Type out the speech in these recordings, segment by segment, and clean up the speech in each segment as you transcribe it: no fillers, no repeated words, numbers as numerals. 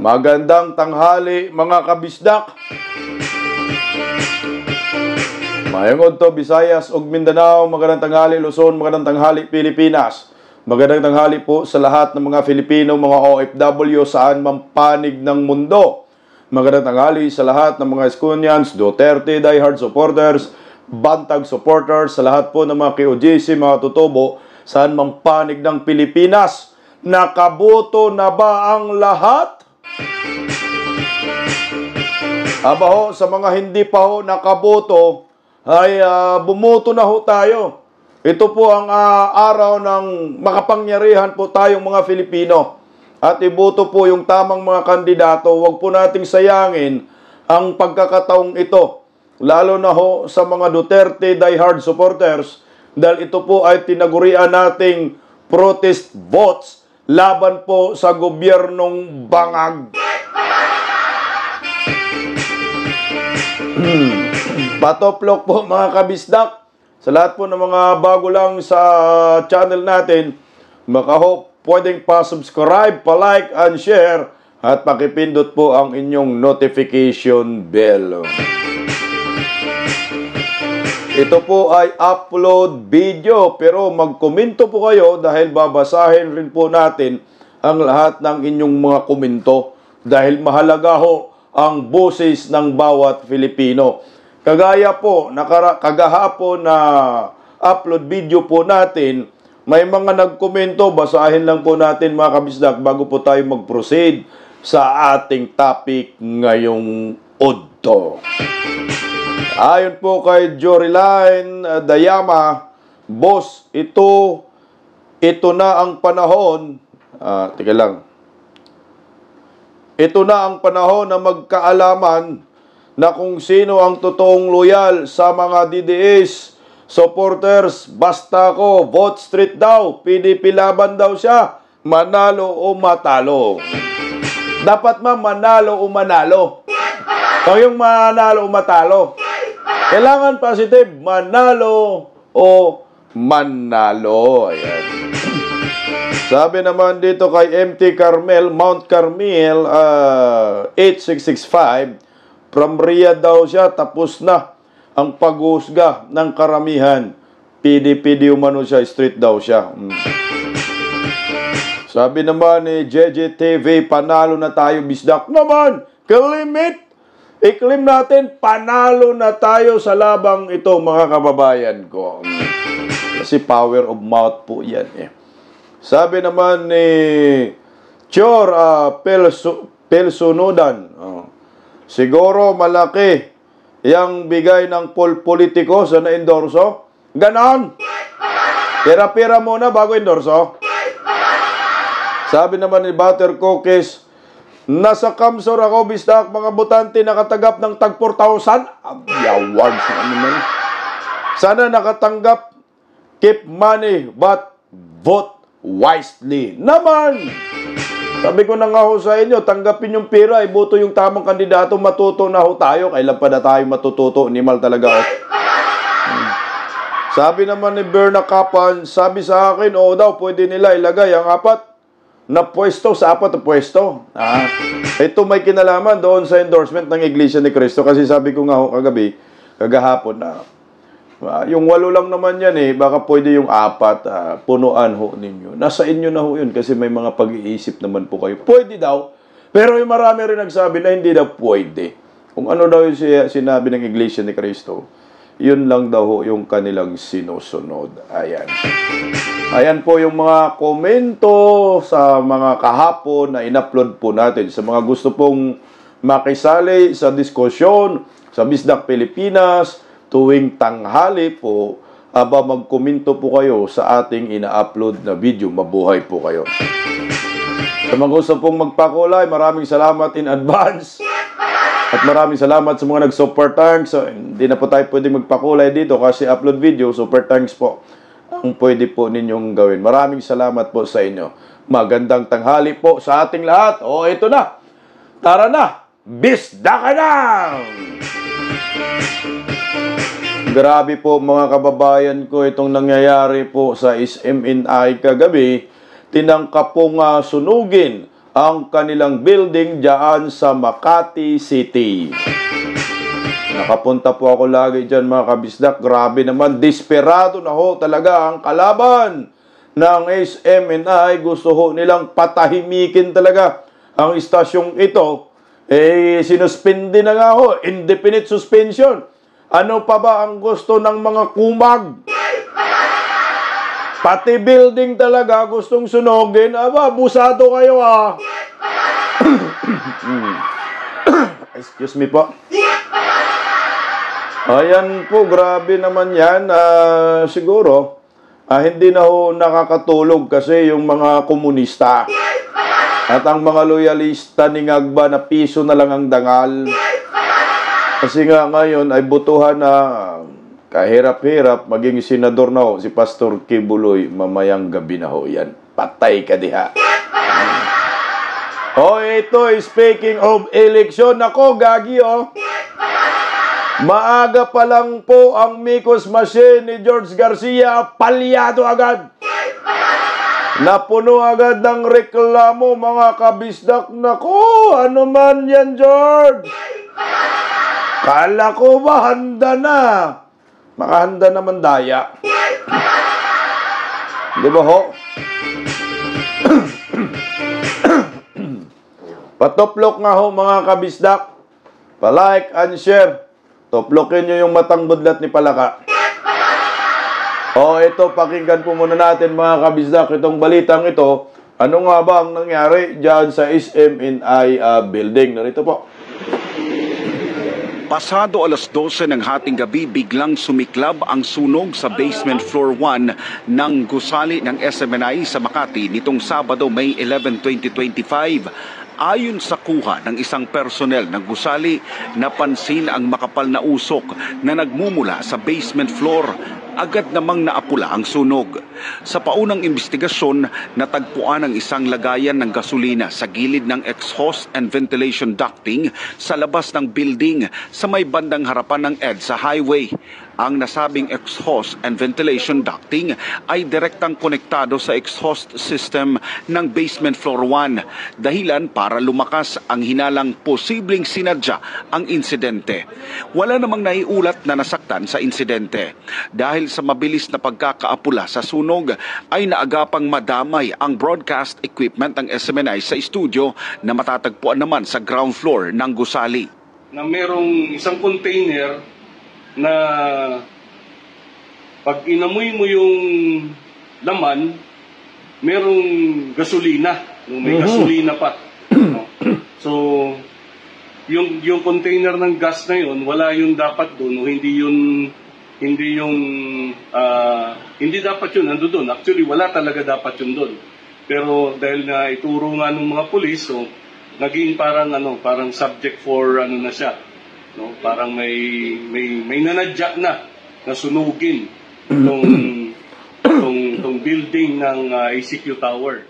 Magandang tanghali mga kabisdak. Mayong to Visayas ug Mindanao, magandang tanghali Luzon, magandang tanghali Pilipinas. Magandang tanghali po sa lahat ng mga Filipino, mga OFW saan man panig ng mundo. Magandang tanghali sa lahat ng mga Esconians, Duterte, diehard supporters, Bantag supporters, sa lahat po ng mga KOJC, mga tutubo, saan man panig ng Pilipinas. Nakaboto na ba ang lahat? Aba ho, sa mga hindi pa ho nakaboto, ay bumoto na ho tayo. Ito po ang araw ng makapangyarihan po tayong mga Filipino. At iboto po yung tamang mga kandidato. Huwag po nating sayangin ang pagkakataong ito. Lalo na ho sa mga Duterte diehard supporters. Dahil ito po ay tinagurian nating protest votes laban po sa gobyernong bangag. Patoplok po mga kabisdak. Sa lahat po ng mga bago lang sa channel natin, makaho pwedeng pa-subscribe, pa-like and share at pakipindot po ang inyong notification bell. Ito po ay upload video pero magkomento po kayo dahil babasahin rin po natin ang lahat ng inyong mga komento dahil mahalaga ho ang boses ng bawat Filipino. Kagaya po, kagahapon na upload video po natin, may mga nagkomento, basahin lang po natin mga kabisdak bago po tayo mag-proceed sa ating topic ngayong udto. Ayon po kay Joryline Dayama, boss, ito na ang panahon, teka lang, ito na ang panahon na magkaalaman na kung sino ang totoong loyal sa mga DDS supporters. Basta ko, vote street daw, PDP laban daw siya, manalo o matalo. Dapat manalo o manalo. O yung manalo o matalo. Kailangan positive, manalo o manalo. Ayan. Sabi naman dito kay MT Carmel, Mount Carmel, 8665, from Riyadh daw siya, tapos na ang paghusga ng karamihan. PDP umano siya, street daw siya. Sabi naman ni JJTV, panalo na tayo, bisdak naman, kalimit. I-claim natin, panalo na tayo sa labang ito, mga kababayan ko. Kasi power of mouth po yan eh. Sabi naman ni Chor Pelsunodan, siguro malaki yung bigay ng politiko sa na-endorso. Ganon. Pira-pira muna bago endorso. Sabi naman ni Butter Cookies, nasa Kamsor ako, bisdak, mga botante nakatagap ng tag 4,000. Yawag sa naman. Sana nakatanggap, keep money, but vote wisely. Naman! Sabi ko na nga ho sa inyo, tanggapin yung pera, iboto yung tamang kandidato, matuto na ho tayo. Kailan pa na tayo matututo? Animal talaga ho. Sabi naman ni Berna Kapan, sabi sa akin, oo daw, pwede nila ilagay ang apat na pwesto sa apat na pwesto. Ito may kinalaman doon sa endorsement ng Iglesia ni Cristo kasi sabi ko nga ho kagahapon na yung 8 lang naman yan eh, baka pwede yung 4, punuan ho ninyo. Nasa inyo na ho yun kasi may mga pag-iisip naman po kayo. Pwede daw, pero yung marami rin nagsabi na hindi daw pwede. Kung ano daw yung sinabi ng Iglesia ni Cristo, yun lang daw ho yung kanilang sinusunod. Ayan. Ayan po yung mga komento sa mga kahapon na in-upload po natin. Sa mga gusto pong makisali sa diskusyon sa Bisdak Pilipinas, tuwing tanghali po, magkomento po kayo sa ating ina-upload na video. Mabuhay po kayo. Sa mga gusto pong magpakulay, maraming salamat in advance. At maraming salamat sa mga nag-super thanks. So, hindi na po tayo pwedeng magpakulay dito kasi upload video, super thanks po ang pwede po ninyong gawin. Maraming salamat po sa inyo. Magandang tanghali po sa ating lahat. O, ito na. Tara na. Bisdak na! Grabe po mga kababayan ko itong nangyayari po sa SMNI kagabi. Tinangka pong sunugin ang kanilang building dyan sa Makati City. Nakapunta po ako lagi dyan mga kabisdak. Grabe naman, desperado na ho talaga ang kalaban ng SMNI. Gusto ho nilang patahimikin talaga ang istasyong ito. Sinuspindi na nga ho, indefinite suspension. Ano pa ba ang gusto ng mga kumag? Pati building talaga gustong sunogin. Aba, busado kayo ah. Excuse me po. Ayan po, grabe naman yan. Siguro, hindi na ho nakakatulog kasi yung mga komunista. At ang mga loyalista ni Ngagba na piso na lang ang dangal. Kasi nga ngayon ay butuhan na kahirap-hirap maging senador na ho si Pastor Kibuloy mamayang gabi na ho yan. Patay ka diha. Ito, speaking of election, ako, gagi, maaga pa lang po ang Micos machine ni George Garcia, palyado agad. Napuno agad ng reklamo, mga kabisdak. Nako, ano man yan, George? Kala ko ba handa na? Makahanda naman daya. Di ba ho? Patoplok nga ho mga kabisdak. Pa-like and share. Toplokin nyo yung matang budlat ni Palaka. Ito, pakinggan po muna natin mga kabisdak itong balitang ito. Ano nga ba ang nangyari dyan sa SMNI building? Narito po. Pasado alas 12 ng hating gabi, biglang sumiklab ang sunog sa basement floor 1 ng gusali ng SMNI sa Makati nitong Sabado, May 11, 2025. Ayon sa kuha ng isang personnel ng gusali, napansin ang makapal na usok na nagmumula sa basement floor. Agad namang naapula ang sunog. Sa paunang investigasyon, natagpuan ang isang lagayan ng gasolina sa gilid ng exhaust and ventilation ducting sa labas ng building sa may bandang harapan ng EDSA Highway. Ang nasabing exhaust and ventilation ducting ay direktang konektado sa exhaust system ng basement floor 1, dahilan para lumakas ang hinalang posibleng sinadya ang insidente. Wala namang naiulat na nasaktan sa insidente. Dahil sa mabilis na pagkakaapula sa sunog, ay naagapang madamay ang broadcast equipment ng SMNI sa studio na matatagpuan naman sa ground floor ng gusali. Na merong isang container na pag inamoy mo yung laman, merong gasolina. May gasolina pa. No? So, yung container ng gas na yun, wala yung dapat doon, o hindi dapat yun nando doon. Actually, wala talaga dapat yun doon. Pero dahil na ituro nga ng mga pulis, so naging parang subject for na siya. No, parang may nanadya na sunugin tong building ng ACQ Tower.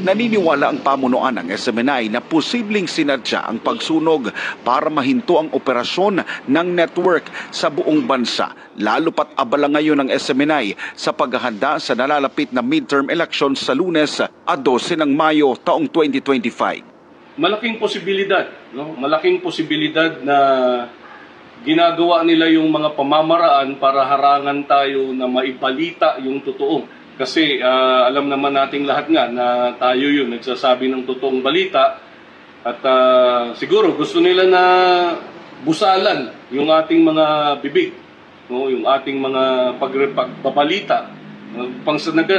Naniniwala ang pamunuan ng SMNI na posibleng sinadya ang pagsunog para mahinto ang operasyon ng network sa buong bansa, lalo pat abala ngayon ng SMNI sa paghahanda sa nalalapit na midterm elections sa Lunes at 12 ng Mayo taong 2025. Malaking posibilidad, no? Malaking posibilidad na ginagawa nila yung mga pamamaraan para harangan tayo na maibalita yung totoo. Kasi alam naman nating lahat nga na tayo yun nagsasabi ng totoong balita at siguro gusto nila na busalan yung ating mga bibig, no? Yung ating mga pagbabalita.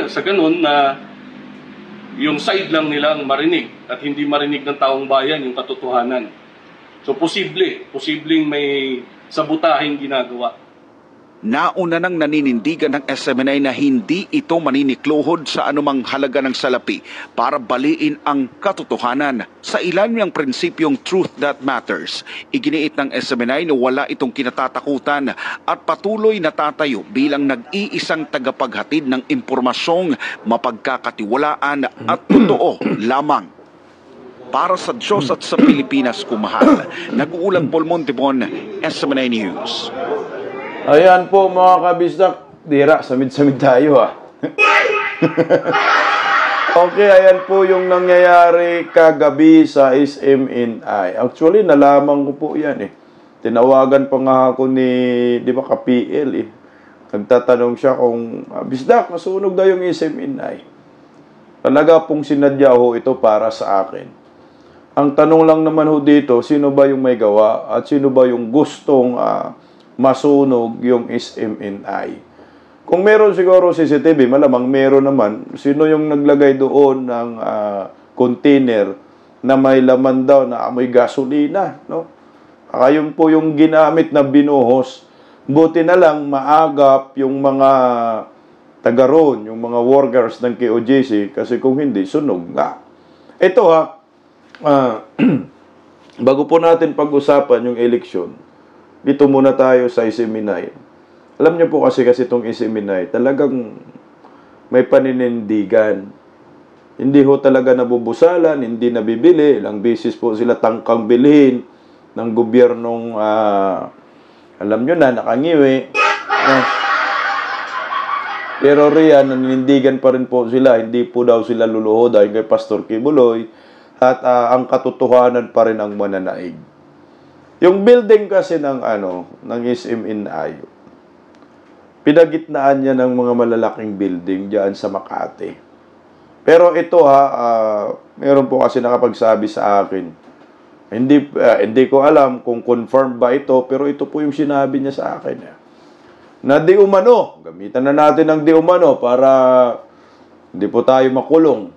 Sa ganun na yung side lang nilang marinig at hindi marinig ng taong bayan yung katotohanan. So posibleng may sabotaheng ginagawa. Nauna nang naninindigan ng SMNI na hindi ito maninikluhod sa anumang halaga ng salapi para baliin ang katotohanan. Sa ilalim ng prinsipyong truth that matters, iginiit ng SMNI na wala itong kinatatakutan at patuloy na tatayo bilang nag-iisang tagapaghatid ng impormasyong mapagkakatiwalaan at totoo lamang. Para sa Diyos at sa Pilipinas kumahal, nag-uulang Paul Montibon, SMNI News. Ayan po mga kabisdak, dira, samid-samid tayo Okay, ayan po yung nangyayari kagabi sa SMNI. Actually, nalaman ko po yan eh. Tinawagan pa nga ako ni, di ba, ka-PL eh. Nagtatanong siya kung, Bisdak, masunog daw yung SMNI. Talaga pong sinadya ho ito para sa akin. Ang tanong lang naman ho dito, sino ba yung may gawa at sino ba yung gustong masunog yung SMNI? Kung meron siguro CCTV, malamang meron naman. Sino yung naglagay doon ng container na may laman daw na amoy gasolina, no? Yun po yung ginamit na binuhos. Buti na lang maagap yung mga taga roon, yung mga workers ng KOJC, kasi kung hindi, sunog nga. Ito bago po natin pag-usapan yung eleksyon, dito muna tayo sa SMNI. Alam niyo po kasi itong SMNI, talagang may paninindigan. Hindi ho talaga nabubusalan, hindi nabibili. Ilang beses po sila tangkang bilhin ng gobyernong, alam nyo na, nakangiwi. Pero riyan, nanindigan pa rin po sila. Hindi po daw sila luluhod dahil kay Pastor Kibuloy. At ang katotohanan pa rin ang mananaig. Yung building kasi ng SMNI, pinagitnaan niya ng mga malalaking building diyan sa Makati. Pero ito meron po kasi nakapagsabi sa akin. Hindi ko alam kung confirmed ba ito, pero ito po yung sinabi niya sa akin. Na di umano, gamitan na natin ng di umano para hindi po tayo makulong.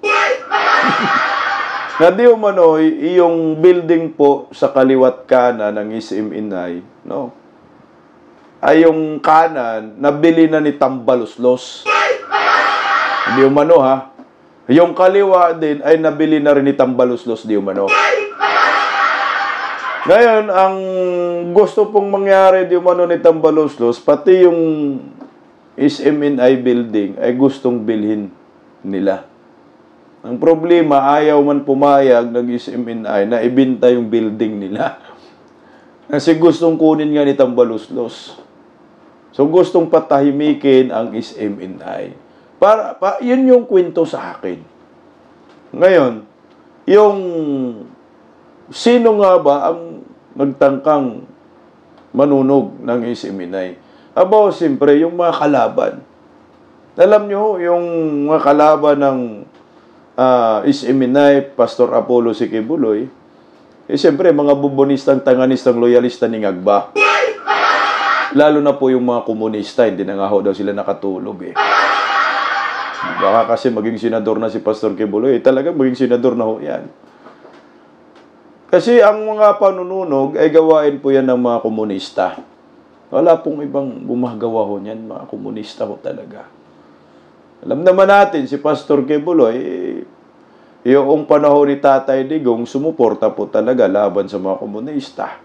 Na di umano, yung building po sa kaliwat kanan ng SMNI, no? Ay yung kanan, nabili na ni Tambaluslos. Di umano Yung kaliwa din ay nabili na rin ni Tambaluslos, di umano. Ngayon, ang gusto pong mangyari di umano ni Tambaluslos, pati yung SMNI building ay gustong bilhin nila. Ang problema, ayaw man pumayag ng SMNI na ibinta yung building nila. Kasi gustong kunin nga ni Tambaluslos. So, gustong patahimikin ang SMNI. Yun yung kwento sa akin. Ngayon, yung sino nga ba ang nagtangkang manunog ng SMNI? Siyempre, yung mga kalaban. Alam nyo, yung mga kalaban ng SMNI, Pastor Apollo si Kibuloy, siyempre, mga bubonistang, tanganistang, loyalista ni Ngagba. Lalo na po yung mga komunista, hindi na nga ho daw sila nakatulog Baka kasi maging senador na si Pastor Kibuloy, talaga maging senador na ho yan. Kasi ang mga panununog ay gawain po yan ng mga komunista. Wala pong ibang gumagawa ho niyan, mga komunista ho talaga. Alam naman natin, si Pastor Kibuloy, yung panahon ni Tatay Digong, sumuporta po talaga laban sa mga komunista,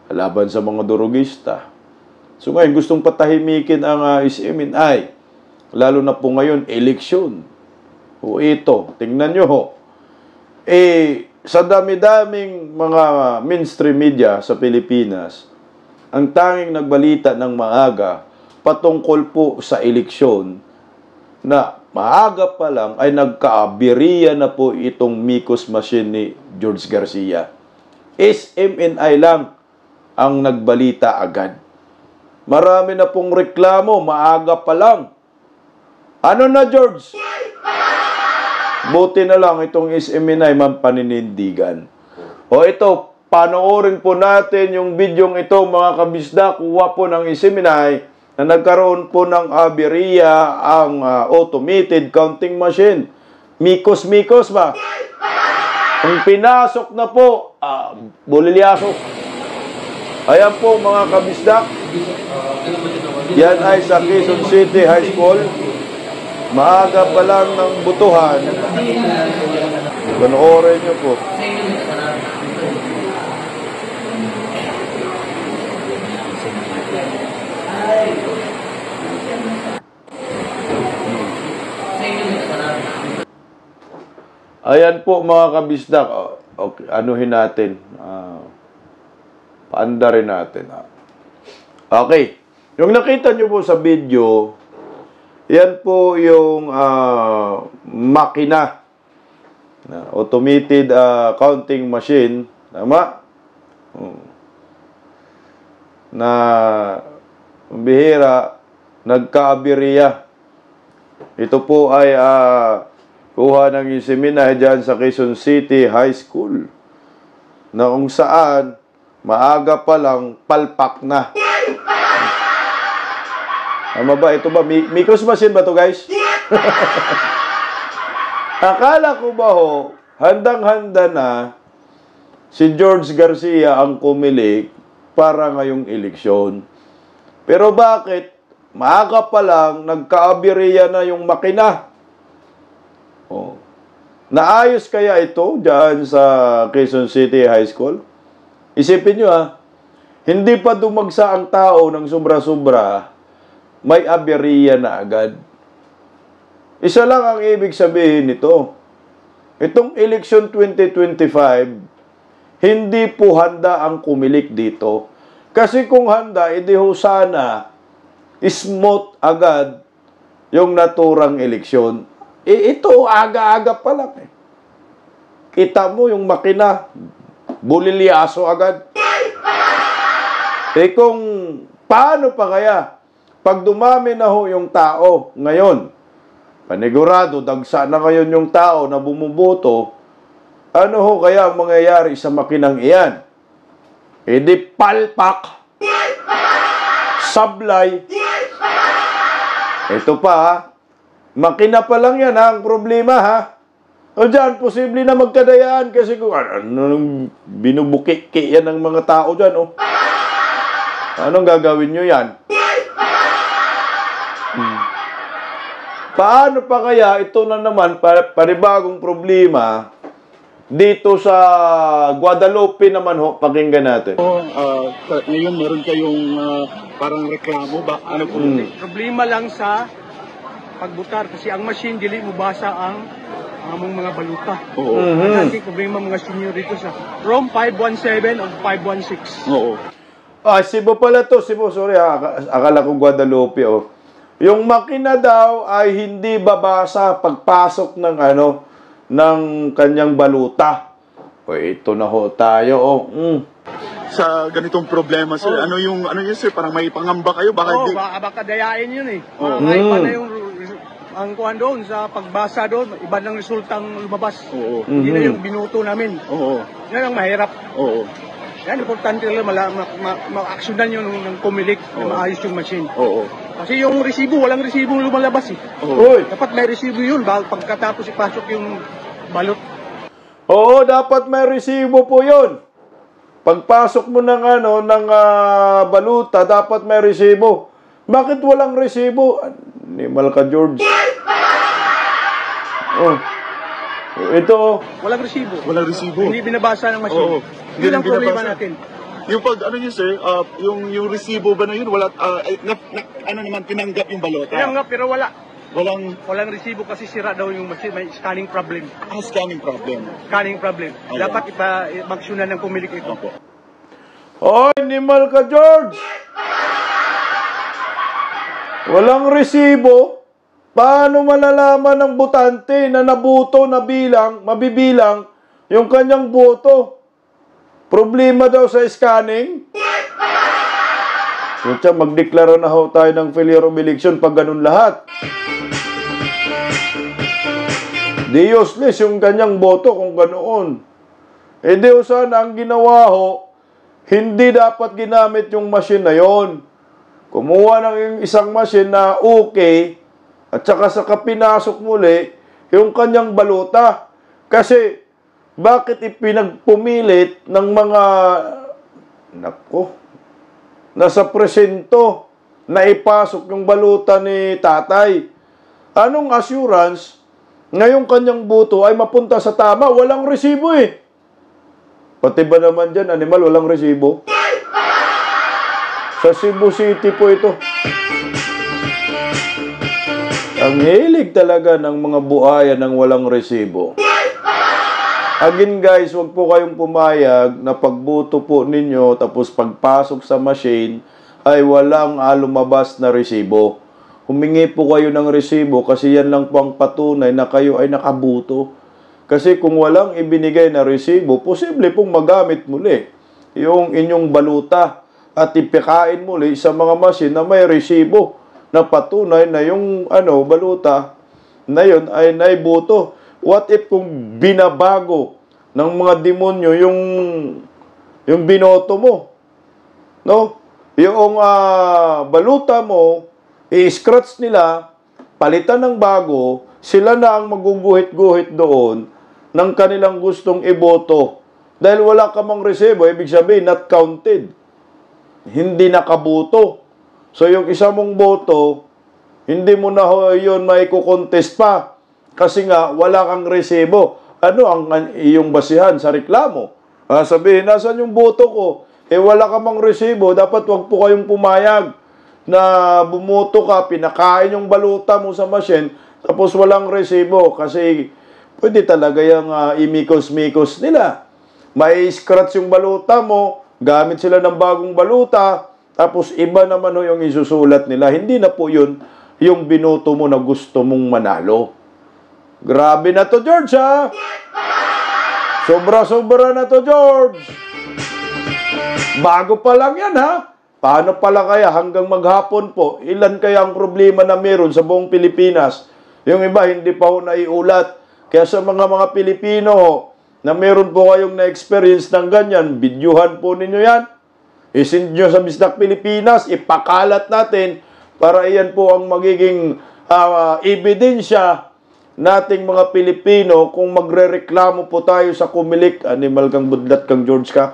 laban sa mga durugista. So ngayon, gustong patahimikin ang SMNI. Lalo na po ngayon, eleksyon. O ito, tingnan nyo ho. Sa dami-daming mga mainstream media sa Pilipinas, ang tanging nagbalita ng maaga patungkol po sa eleksyon na maaga pa lang ay nagkaabiriya na po itong Micos machine ni George Garcia. SMNI lang ang nagbalita agad. Marami na pong reklamo, maaga pa lang. Ano na, George? Buti na lang itong SMNI paninindigan. O ito, panoorin po natin yung bidyong ito, mga kabisda, kuha po ng SMNI na nagkaroon po ng aberya ang automated counting machine. Mikos ba? Kung pinasok na po, bulilyasok. Ayan po mga kabisda. Yan ay sa Quezon City High School. Maaga pa lang ng butuhan. Panoorin nyo po. Ayan po mga kabisdak. Okay, anuhin natin. Paandarin natin. Okay. Yung nakita nyo po sa video, Yan po yung makina, automated counting machine, tama? Na bihira, nagka-aberya. Ito po ay kuha ng inseminahe dyan sa Quezon City High School, na kung saan maaga pa lang palpak na. Tama ba? Ito ba? Micros machine ba to, guys? Akala ko ba ho, handang-handa na si George Garcia ang kumilik para ngayong eleksyon. Pero bakit? Maaga pa lang, nagka-aberya na yung makina. Oh. Naayos kaya ito dyan sa Quezon City High School? Isipin nyo hindi pa dumagsa ang tao ng sobra-sobra, may aberya na agad. Isa lang ang ibig sabihin nito. Itong election 2025, hindi po handa ang kumilik dito. Kasi kung handa, edi ho sana smooth agad yung naturang eleksyon. Ito, aga-aga pa lang. Kita mo yung makina, bulilyaso agad. Kung paano pa kaya? Pag dumami na ho yung tao ngayon, panigurado, dagsa na ngayon yung tao na bumuboto, ano ho kaya ang mangyayari sa makinang iyan? Di palpak, sablay. Ito pa makina pa lang yan ang problema O dyan, posible na magkadayaan kasi kung anong binubuki-ki yan ng mga tao dyan Anong gagawin nyo yan? Paano pa kaya ito na naman panibagong problema dito sa Guadalupe naman pakinggan natin. Ngayon meron kayong parang reklamo ba? Ano po? Problema lang sa pagbutar kasi ang machine dili mo basa ang among mga baluta. Oo. Kasi problema mga senior dito sa from 517 o 516. Oo. Cebu pala to. Cebu, sorry akala ko Guadalupe Yung makina daw ay hindi babasa pagpasok ng ng kanyang baluta. Ito na ho tayo Sa ganitong problema sir, ano yun sir, parang may pangamba kayo baka dayain yun iba na yung ang kuhan doon sa pagbasa doon, iba ng resultang lumabas. Hindi na yung binuto namin. Yan ang mahirap. Yan, importante lang ma-actionan yun ng pumilik na maayos yung machine. Kasi yung resibo, walang resibo lumalabas Dapat may resibo yun pagkatapos ipasok yung balot. Dapat may resibo po yun. Pagpasok mo ng baluta, dapat may resibo. Bakit walang resibo? Animal ka, George. Ito. Walang resibo. Walang resibo. Hindi binabasa ng machine. Yun ang problema natin. Yung pag sir, yung resibo ba na yun, wala tinanggap yung balota? Tinanggap pero wala. Walang resibo kasi sira daw yung machine, may scanning problem. Scanning problem. Scanning problem. Dapat mag-aksyonan ng pumilik ito. Animal ka, George. Walang resibo. Paano malalaman ng botante na nabuto na mabibilang yung kanyang boto? Problema daw sa scanning? Magdeklara na ho tayo ng failure of election pag ganun lahat. Di useless yung kanyang boto kung ganoon. Di sana ang ginawa hindi dapat ginamit yung machine na yon. Kumuha ng isang machine na okay, at saka pinasok muli yung kanyang baluta. Kasi, bakit ipinagpumilit ng mga nasa presento na ipasok yung baluta ni tatay? Anong assurance na yung kanyang boto ay mapunta sa tama? Walang resibo Pati ba naman dyan, animal, walang resibo? Sa Cebu City po ito. Ang hilig talaga ng mga buhaya ng walang resibo. Again guys, wag po kayong pumayag na pagboto po ninyo tapos pagpasok sa machine ay walang lumabas na resibo. humingi po kayo ng resibo kasi yan lang po ang patunay na kayo ay nakabuto. Kasi kung walang ibinigay na resibo, posible pong magamit muli yung inyong baluta at ipikain muli sa mga machine na may resibo na patunay na yung baluta na yun ay naibuto. What if kung binabago ng mga demonyo yung binoto mo? No? Yung baluta mo, i-scratch nila, palitan ng bago, sila na ang maguguhit-guhit doon ng kanilang gustong iboto. Dahil wala ka mang resibo, ibig sabihin, not counted. Hindi nakaboto. So, yung isa mong boto, hindi mo na yun maikukontest pa. Kasi nga, wala kang resibo. Ano ang iyong basihan sa reklamo? Sabihin, nasan yung boto ko? Wala ka mang resibo, dapat wag po kayong pumayag na bumoto ka, pinakain yung baluta mo sa machine, tapos walang resibo. Kasi pwede talaga yung imikos-mikos nila. May scratch yung baluta mo, gamit sila ng bagong baluta, tapos iba naman yung isusulat nila. Hindi na po yun yung binoto mo na gusto mong manalo. Grabe na to, George, ha? Sobra-sobra na to, George. Bago pa lang yan, ha? Paano pala kaya hanggang maghapon po, ilan kaya ang problema na meron sa buong Pilipinas? Yung iba, hindi pa ho naiulat. Kaya sa mga Pilipino na meron po kayong na-experience ng ganyan, bidyuhan po ninyo yan. Isend nyo sa Bisdak Pilipinas, ipakalat natin para iyan po ang magiging ebidensya nating mga Pilipino kung magrereklamo po tayo sa Kumilik. Animal kang budlat kang George ka.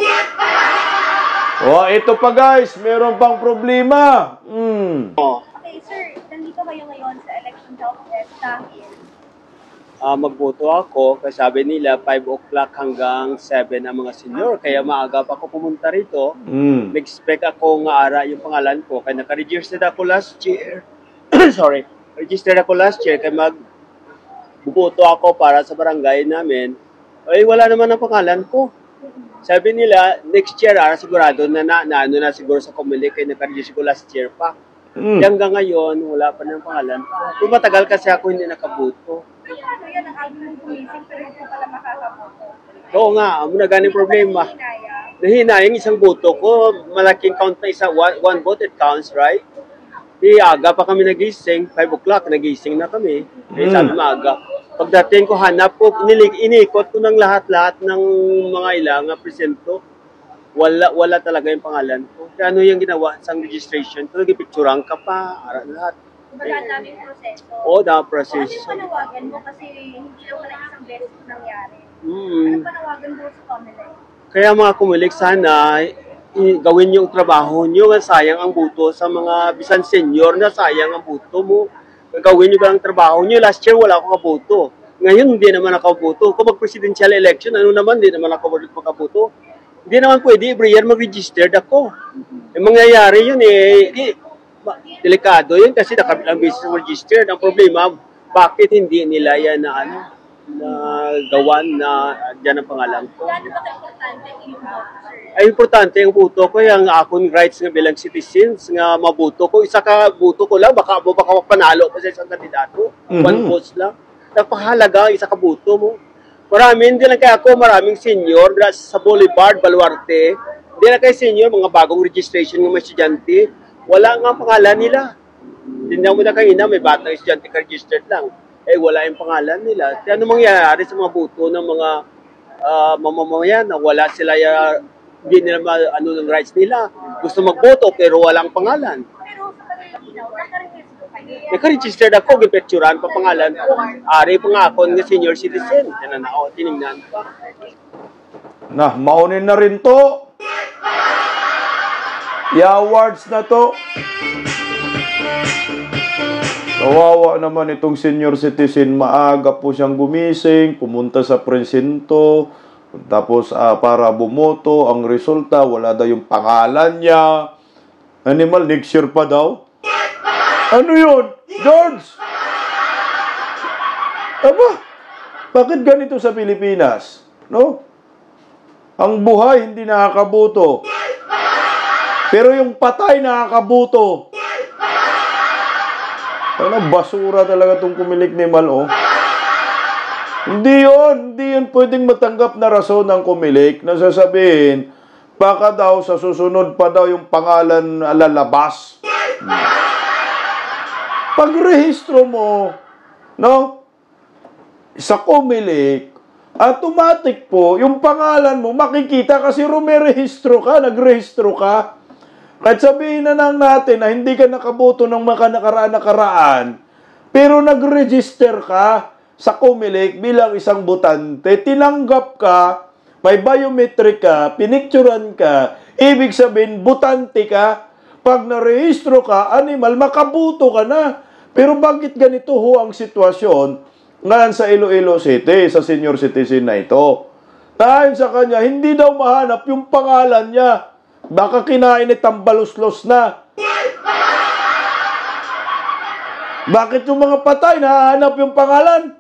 Ito pa guys, meron pang problema. Okay, sir, nandito kayo ngayon sa election help desk dahil Magboto ako, kasi sabi nila 5 o'clock hanggang 7 ang mga senior, kaya maaga pa ako pumunta rito. Nag-expect ako nga ara yung pangalan ko, kaya naka-register ako last year. Sorry, register ako last year, kaya magboto ako para sa barangay namin. Wala naman ang pangalan ko. Sabi nila, next year, sigurado na siguro sa Comelec, kaya naka-register ko last year pa. Hanggang ngayon, wala pa ng pangalan. Kung matagal kasi ako hindi nakaboto. kaya ano yan, ang album ng gumising pero hindi ko pala makakaboto. Oo nga, muna ganing problema. Hinaya. Nahina yung isang boto ko, malaking count na isa, one vote it counts, right? Aga pa kami nagising, 5 o'clock nagising na kami. Sabi maaga. Pagdating ko, hanap ko, inikot ko ng lahat-lahat ng mga ilang presento. Wala talaga yung pangalan ko. Kaya ano yung ginawa sa registration? Ito, nagpicturean ka pa, lahat. Kumbaga daming proseso. Oo, daming proseso. Ano yung panawagan mo kasi hindi lang pala isang beses ito nangyari? Mm. Ano panawagan mo sa Comelec? Kaya mga Comelec, sana gawin yung trabaho nyo. Sayang ang buto sa mga bisan senior na sayang ang buto mo. Gawin nyo ba ang trabaho nyo? Last year wala akong kabuto. Ngayon hindi naman nakabuto. Kung mag-presidential election, ano naman, hindi naman nakabuto. Hindi naman pwede, every year mag-registered ako. Yung mangyayari yun delikado yun kasi nakabilang beses registered. Ang problema, bakit hindi nila yan na gawan na dyan ang pangalan ko? Gaano ba ka-importante yung boto, sir? Ay, importante yung buto ko, yung akong rights nga bilang citizens, nga mabuto ko. Isa ka buto ko lang, baka panalo pa sa isang kandidato. One vote lang. Napakahalaga, isa ka buto mo. Hindi lang kaya ako, maraming senior sa Boulevard, Baluarte. Hindi lang kayo senior, mga bagong registration ng mga estudyante. Wala nga pangalan nila. Tingnan mo na kanina, may batang estudyante ka-registered lang. Wala yung pangalan nila. Kaya ano mangyayari sa mga buto ng mga mamamayan na wala sila, hindi nila ng rights nila. Gusto magboto pero walang pangalan. Pero sa kanila, nakaregister kayo. Naka-registered ako, gipecturan pa pangalan ko. Ari pa nga ako ng senior citizen. Yan na ako, tinignan pa. Maunin na rin to. I-awards na to. Kawawa naman itong senior citizen. Maaga po siyang gumising, pumunta sa presinto, tapos para bumoto. Ang resulta, wala daw yung pangalan niya. Animal, next year pa daw. Ano yun? George! Aba, bakit ganito sa Pilipinas? No? Ang buhay hindi nakakaboto. Pero yung patay nakakaboto. Ano, basura talaga itong Comelec ni Mal, oh. Hindi yun pwedeng matanggap na rason ng Comelec na sasabihin, baka daw sa susunod pa daw yung pangalan lalabas. Pagrehistro mo, no, sa Comelec, automatic po, yung pangalan mo makikita kasi rumerehistro ka, nagrehistro ka. At sabihin na lang natin na hindi ka nakaboto ng mga nakaraan, pero nag-register ka sa Comelec bilang isang botante, tinanggap ka, may biometric ka, pinicturan ka, ibig sabihin, botante ka. Pag narehistro ka, animal, makaboto ka na. Pero bakit ganito ho ang sitwasyon ngayon sa Iloilo City, sa senior citizen na ito? Dahil sa kanya, hindi daw mahanap yung pangalan niya. Baka kinain ni tambaluslos na. Bakit yung mga patay nahahanap yung pangalan?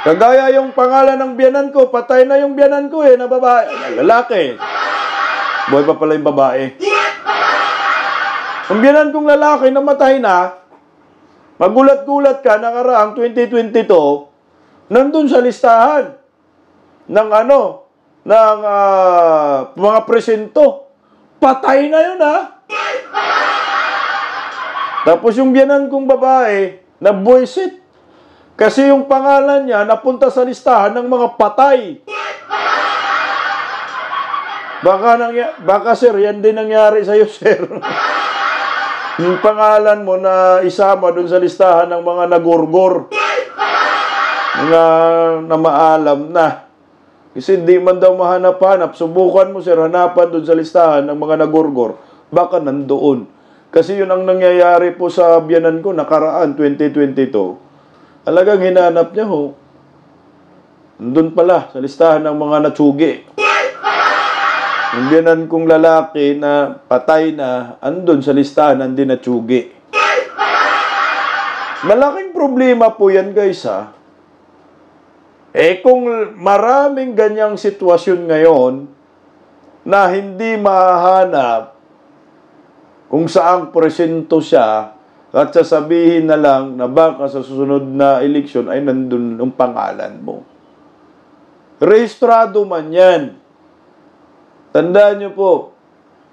Kagaya yung pangalan ng biyanan ko, patay na yung biyanan ko na babae, lalaki. Buhay pa pala yung babae. Ang biyanan kong lalaki namatay na, magulat-gulat ka, nakaraang 2022, nandun sa listahan ng mga presento. Patay na yun, ha? Tapos yung biyanan kong babae, nabuwisit. Kasi yung pangalan niya napunta sa listahan ng mga patay. Baka sir, yan din nangyari sa'yo, sir. Yung pangalan mo na isama dun sa listahan ng mga nagurgor. Na maalam na. Kasi hindi man daw mahanap-hanap. Subukan mo, sir, hanapan dun sa listahan ng mga nagurgor. Baka nandoon. Kasi yun ang nangyayari po sa biyanan ko, nakaraan, 2022. Talagang hinanap niya ho. Nandun pala, sa listahan ng mga natsugi. Yung biyanan kong lalaki na patay na, andun sa listahan ng di natsugi. Malaking problema po yan, guys, ha? Kung maraming ganyang sitwasyon ngayon na hindi mahanap kung saang presento siya at sasabihin na lang na baka sa susunod na eleksyon ay nandun ang pangalan mo. Rehistrado man yan. Tandaan niyo po,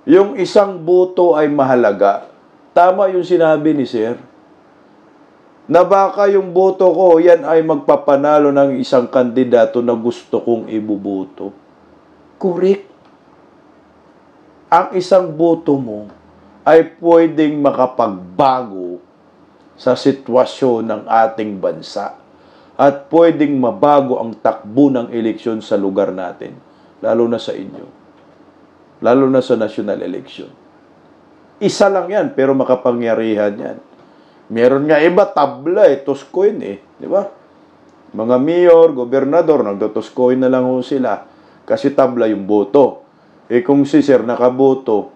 yung isang boto ay mahalaga. Tama yung sinabi ni Sir, na baka yung boto ko, yan ay magpapanalo ng isang kandidato na gusto kong ibuboto. Correct. Ang isang boto mo ay pwedeng makapagbago sa sitwasyon ng ating bansa at pwedeng mabago ang takbo ng eleksyon sa lugar natin, lalo na sa inyo, lalo na sa national election. Isa lang yan, pero makapangyarihan yan. Meron nga iba, tabla toscoin di ba? Mga mayor, gobernador, nagtotoscoin na lang ho sila kasi tabla yung boto. Kung si Sir nakaboto,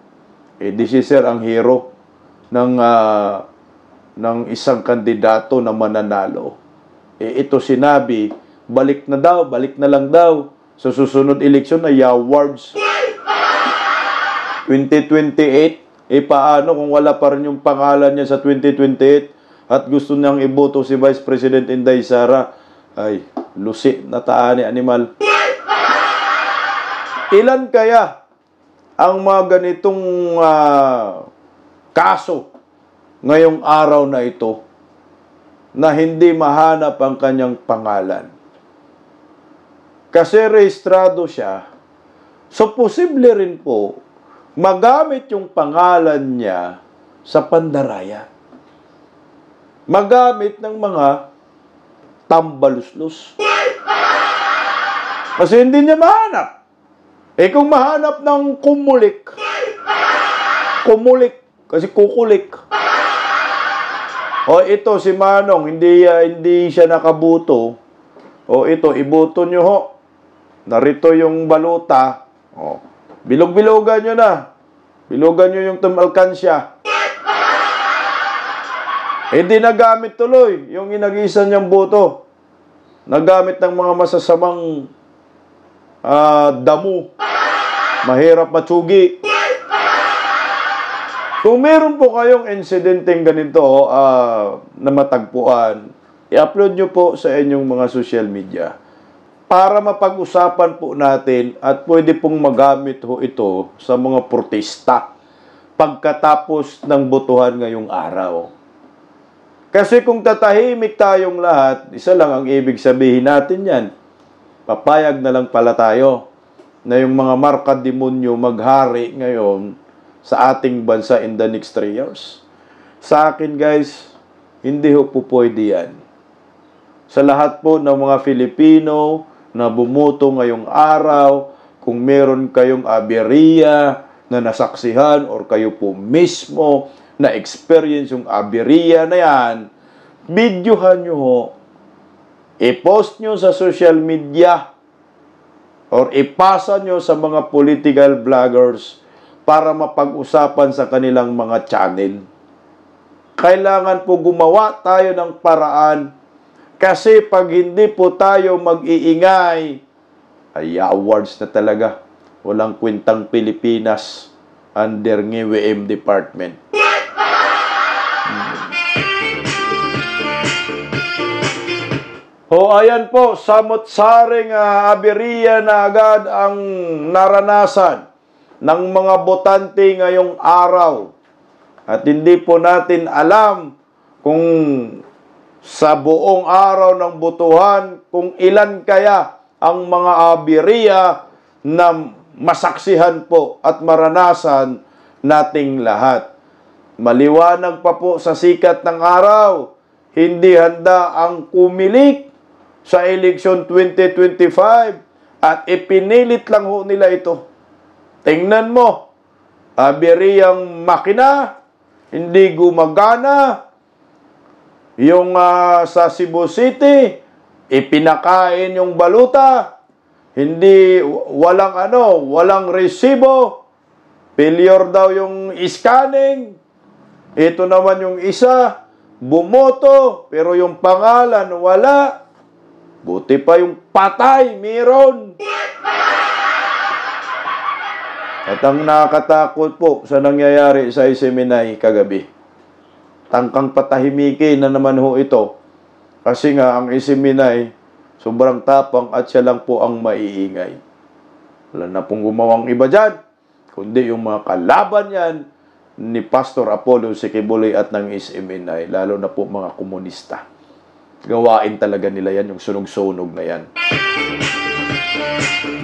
di si Sir ang hero ng isang kandidato na mananalo. Ito sinabi, balik na lang daw sa susunod eleksyon na awards 2028. Paano kung wala pa rin yung pangalan niya sa 2028 at gusto niyang iboto si Vice President Inday Sara? Ay, lusi na taani animal. Ilan kaya ang mga ganitong kaso ngayong araw na ito na hindi mahanap ang kanyang pangalan? Kasi rehistrado siya, so posible rin po magamit yung pangalan niya sa pandaraya. Magamit ng mga tambaluslos. Kasi hindi niya mahanap. Kung mahanap ng kumulik, kasi kukulik. O ito si Manong, hindi siya nakabuto. O ito, ibuto nyo ho. Narito yung baluta. O, bilog-bilogan nyo na. Bilogan nyo yung alkansya. Hindi nagamit tuloy yung inag-isa niyang boto. Nagamit ng mga masasamang damo. Mahirap matsugi. Kung meron po kayong insidenteng ganito na matagpuan, i-upload nyo po sa inyong mga social media para mapag-usapan po natin at pwede pong magamit ho ito sa mga protesta pagkatapos ng botohan ngayong araw. Kasi kung tatahimik tayong lahat, isa lang ang ibig sabihin natin yan. Papayag na lang pala tayo na yung mga marka demonyo maghari ngayon sa ating bansa in the next 3 years. Sa akin guys, hindi ho po pwede yan. Sa lahat po ng mga Filipino na bumuto ngayong araw, kung meron kayong aberya na nasaksihan or kayo po mismo na experience yung aberya na yan, videohan nyo ho, i-post nyo sa social media or ipasa nyo sa mga political vloggers para mapag-usapan sa kanilang mga channel. Kailangan po gumawa tayo ng paraan kasi pag hindi po tayo mag-iingay, ay awards na talaga. Walang kwentang Pilipinas under NGWM Department. O ayan po, samot-saring aberya na agad ang naranasan ng mga botante ngayong araw. At hindi po natin alam kung sa buong araw ng botohan, kung ilan kaya ang mga aberya na masaksihan po at maranasan nating lahat. Maliwanag pa po sa sikat ng araw, hindi handa ang kumilik sa eleksyon 2025 at ipinilit lang ho nila ito. Tingnan mo, aberyang makina, hindi gumagana. Yung sa Cebu City, ipinakain yung baluta, hindi, walang resibo, failure daw yung scanning. Ito naman yung isa, bumoto, pero yung pangalan wala. Buti pa yung patay, meron. At ang nakakatakot po sa nangyayari sa SMNI kagabi, tangkang patahimikin na naman ho ito. Kasi nga ang SMNI, sobrang tapang at siya lang po ang maiingay. Wala na pong gumawang iba dyan, kundi yung mga kalaban yan ni Pastor Apollo Sikibuloy at ng SMNI, lalo na po mga komunista. Gawain talaga nila yan, yung sunog-sunog na yan.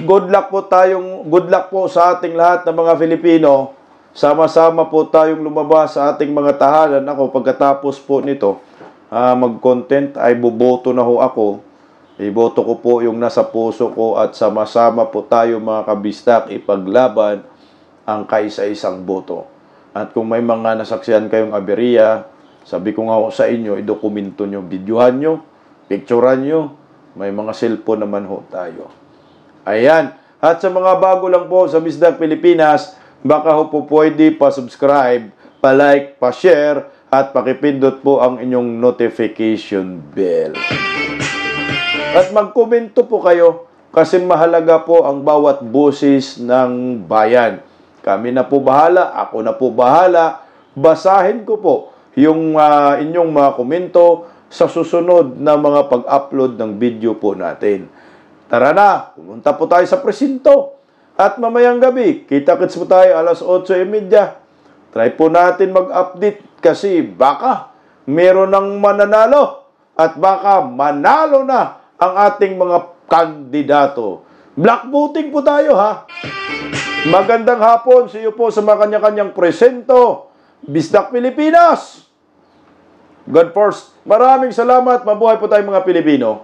Good luck po sa ating lahat ng mga Filipino. Sama-sama po tayong lumabas sa ating mga tahanan. Ako, pagkatapos po nito, mag-content ay boboto na ho ako. Iboto ko po yung nasa puso ko at sama-sama po tayo mga kabistak ipaglaban ang kaisa-isang boto. At kung may mga nasaksihan kayong aberya, sabi ko nga sa inyo, idokumento nyo, videohan nyo, picturean nyo, may mga cellphone naman ho tayo. Ayan. At sa mga bago lang po sa Bisdak Pilipinas, baka ho po pwede pa-subscribe, pa-like, pa-share, at pakipindot po ang inyong notification bell. At magkomento po kayo kasi mahalaga po ang bawat boses ng bayan. Kami na po bahala, ako na po bahala. Basahin ko po yung inyong mga komento sa susunod na mga pag-upload ng video po natin. Tara na, pumunta po tayo sa presinto. At mamayang gabi, kita-kits po tayo alas 8:30. Try po natin mag-update kasi baka meron ng mananalo at baka manalo na ang ating mga kandidato. Black voting po tayo ha. Magandang hapon sa iyo po sa mga kanya-kanyang presento. Bisdak Pilipinas! God first. Maraming salamat. Mabuhay po tayong mga Pilipino.